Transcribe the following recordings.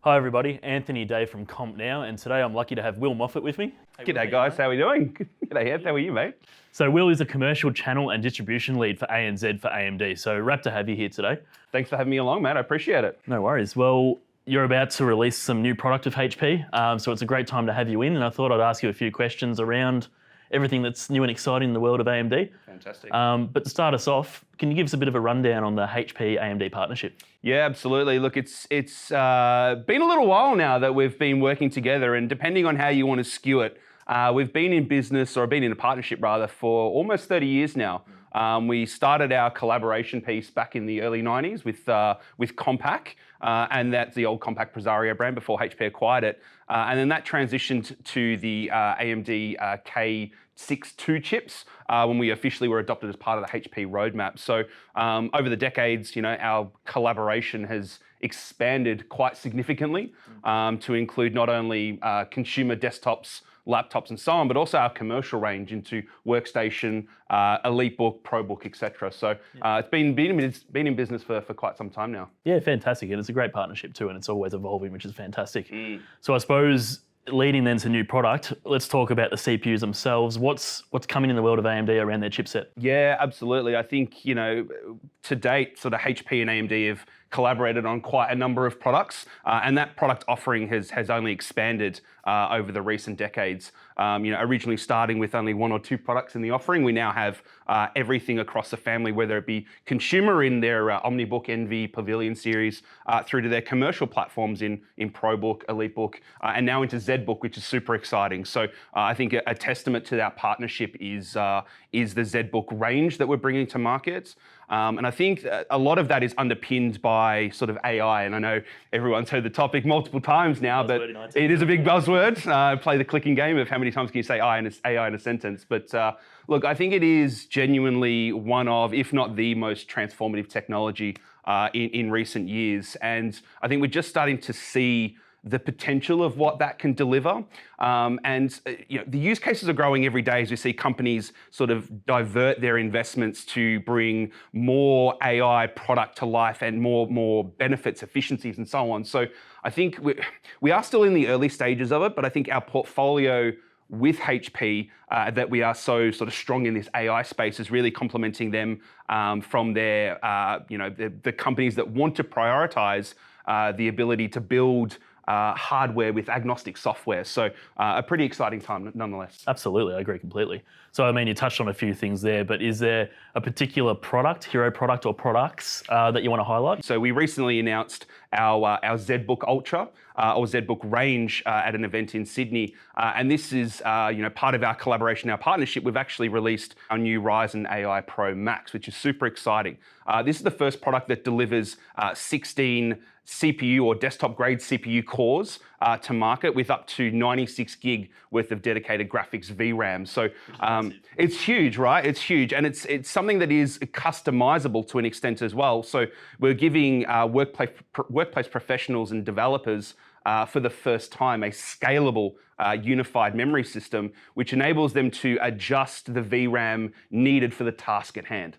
Hi everybody, Anthony Day from Compnow, and today I'm lucky to have Will Moffatt with me. G'day guys, how are we doing? G'day Anth, how are you mate? So Will is a commercial channel and distribution lead for ANZ for AMD, so wrapped to have you here today. Thanks for having me along mate, I appreciate it. No worries. Well, you're about to release some new product of HP, so it's a great time to have you in, and I thought I'd ask you a few questions around everything that's new and exciting in the world of AMD. Fantastic. But to start us off, can you give us a bit of a rundown on the HP AMD partnership? Yeah, absolutely. Look, it's been a little while now that we've been working together, and depending on how you want to skew it, we've been in business, or been in a partnership rather, for almost 30 years now. We started our collaboration piece back in the early 90s with Compaq, and that's the old Compaq Presario brand before HP acquired it. And then that transitioned to the AMD K62 chips when we officially were adopted as part of the HP roadmap. So over the decades, our collaboration has expanded quite significantly to include not only consumer desktops, laptops and so on, but also our commercial range into workstation, EliteBook, ProBook, etc. So it's been in business for quite some time now. Yeah, fantastic, and it's a great partnership too, and it's always evolving, which is fantastic. So I suppose leading then to new product, let's talk about the CPUs themselves. What's coming in the world of AMD around their chipset? Yeah, absolutely. I think, to date, sort of HP and AMD have collaborated on quite a number of products, and that product offering has only expanded over the recent decades. Originally starting with only one or two products in the offering, we now have everything across the family, whether it be consumer in their OmniBook, Envy, Pavilion series, through to their commercial platforms in ProBook, EliteBook, and now into ZBook, which is super exciting. So I think a testament to that partnership is the ZBook range that we're bringing to market. And I think a lot of that is underpinned by sort of AI. And I know everyone's heard the topic multiple times now, but it is a big buzzword. Play the clicking game of how many times can you say AI in a sentence. But look, I think it is genuinely one of, if not the most transformative technology in recent years. And I think we're just starting to see the potential of what that can deliver. The use cases are growing every day as we see companies sort of divert their investments to bring more AI product to life and more benefits, efficiencies, and so on. So I think we are still in the early stages of it, but I think our portfolio with HP that we are so sort of strong in this AI space is really complementing them from their, the companies that want to prioritize the ability to build hardware with agnostic software. So a pretty exciting time nonetheless. Absolutely, I agree completely. So I mean, you touched on a few things there, but is there a particular product, hero product or products that you want to highlight? So we recently announced our ZBook Ultra or ZBook range at an event in Sydney. And this is part of our collaboration, our partnership. We've actually released our new Ryzen AI Pro Max, which is super exciting. This is the first product that delivers 16 CPU or desktop grade CPU cores to market with up to 96 gig worth of dedicated graphics VRAM. So it's huge, right? It's huge. And it's something that is customizable to an extent as well. So we're giving workplace professionals and developers for the first time a scalable unified memory system, which enables them to adjust the VRAM needed for the task at hand.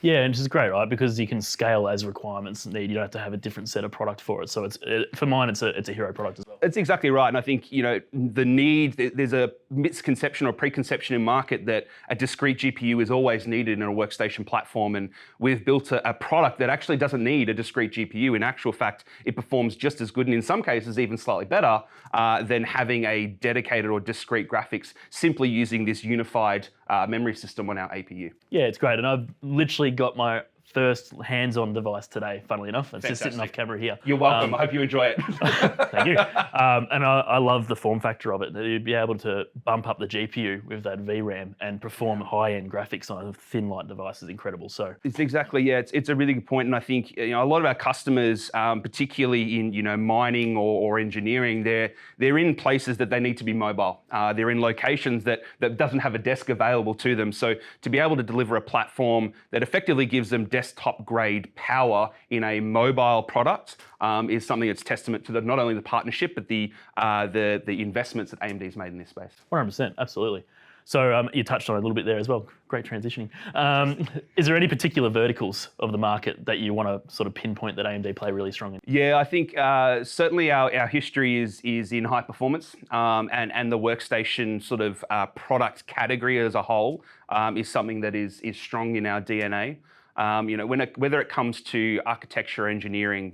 Yeah, and which is great, right? Because you can scale as requirements need. You don't have to have a different set of product for it. So for mine, it's a hero product as well. That's exactly right. And I think, the need, there's a misconception or preconception in market that a discrete GPU is always needed in a workstation platform. And we've built a product that actually doesn't need a discrete GPU. In actual fact, it performs just as good, and in some cases even slightly better than having a dedicated or discrete graphics, simply using this unified memory system on our APU. Yeah, it's great. And I've literally got my first hands-on device today, funnily enough. It's just sitting off camera here. You're welcome. I hope you enjoy it. Thank you. And I love the form factor of it. You'd be able to bump up the GPU with that VRAM and perform high-end graphics on a thin, light device is incredible. So it's exactly, yeah, it's a really good point. And I think a lot of our customers, particularly in mining or engineering, they're in places that they need to be mobile. They're in locations that doesn't have a desk available to them. So to be able to deliver a platform that effectively gives them desktop grade power in a mobile product is something that's testament to not only the partnership, but the investments that AMD's made in this space. 100%, absolutely. So you touched on it a little bit there as well. Great transitioning. Is there any particular verticals of the market that you want to sort of pinpoint that AMD play really strong in? Yeah, I think certainly our history is in high performance, and the workstation sort of product category as a whole is something that is strong in our DNA. Whether it comes to architecture, engineering,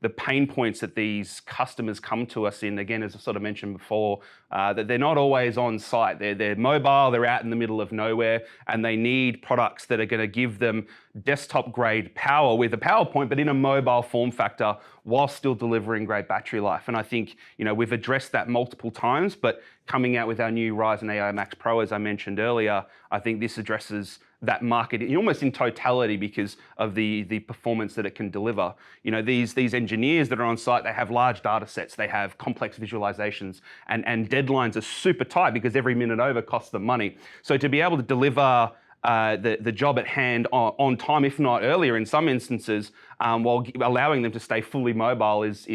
the pain points that these customers come to us in, again, as I sort of mentioned before, that they're not always on site. They're mobile, they're out in the middle of nowhere, and they need products that are going to give them desktop grade power with a PowerPoint, but in a mobile form factor while still delivering great battery life. And I think, we've addressed that multiple times, but coming out with our new Ryzen AI Max Pro, as I mentioned earlier, I think this addresses that market almost in totality because of the performance that it can deliver. These engineers that are on site, they have large data sets, they have complex visualizations, and deadlines are super tight because every minute over costs them money. So to be able to deliver the job at hand on time, if not earlier in some instances, while allowing them to stay fully mobile is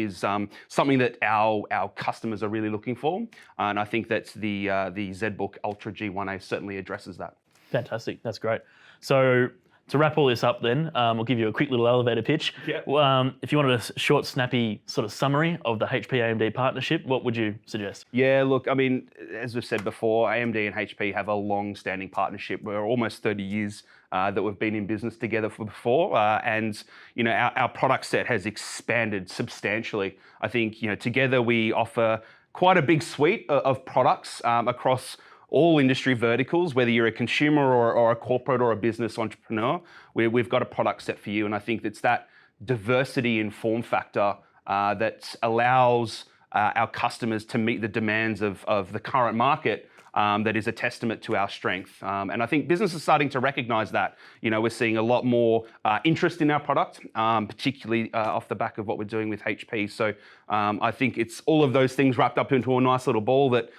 something that our customers are really looking for. And I think that the ZBook Ultra G1A certainly addresses that. Fantastic, that's great. So to wrap all this up then, we'll give you a quick little elevator pitch. Yep. If you wanted a short, snappy sort of summary of the HP AMD partnership, what would you suggest? Yeah, look, I mean, as we've said before, AMD and HP have a long-standing partnership. We're almost 30 years that we've been in business together before, and our product set has expanded substantially. I think together we offer quite a big suite of products across all industry verticals, whether you're a consumer or a corporate or a business entrepreneur, we've got a product set for you. And I think it's that diversity in form factor that allows our customers to meet the demands of the current market that is a testament to our strength. And I think business is starting to recognize that. We're seeing a lot more interest in our product, particularly off the back of what we're doing with HP. So I think it's all of those things wrapped up into a nice little ball that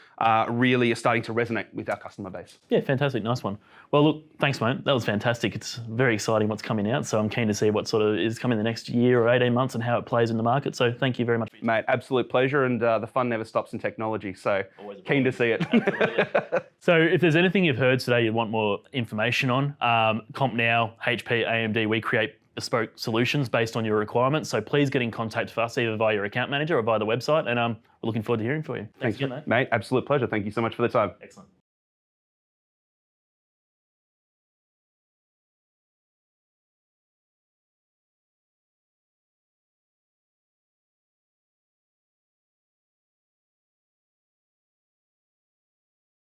really are starting to resonate with our customer base. Yeah, fantastic, nice one. Well, look, thanks, mate. That was fantastic. It's very exciting what's coming out. So I'm keen to see what sort of is coming the next year or 18 months and how it plays in the market. So thank you very much. Mate, absolute pleasure. And the fun never stops in technology. So keen to see it. So if there's anything you've heard today you want more information on, Compnow, HP, AMD, we create bespoke solutions based on your requirements. So please get in contact with us either via your account manager or via the website. And we're looking forward to hearing from you. Thanks again, mate. Mate, absolute pleasure. Thank you so much for the time. Excellent.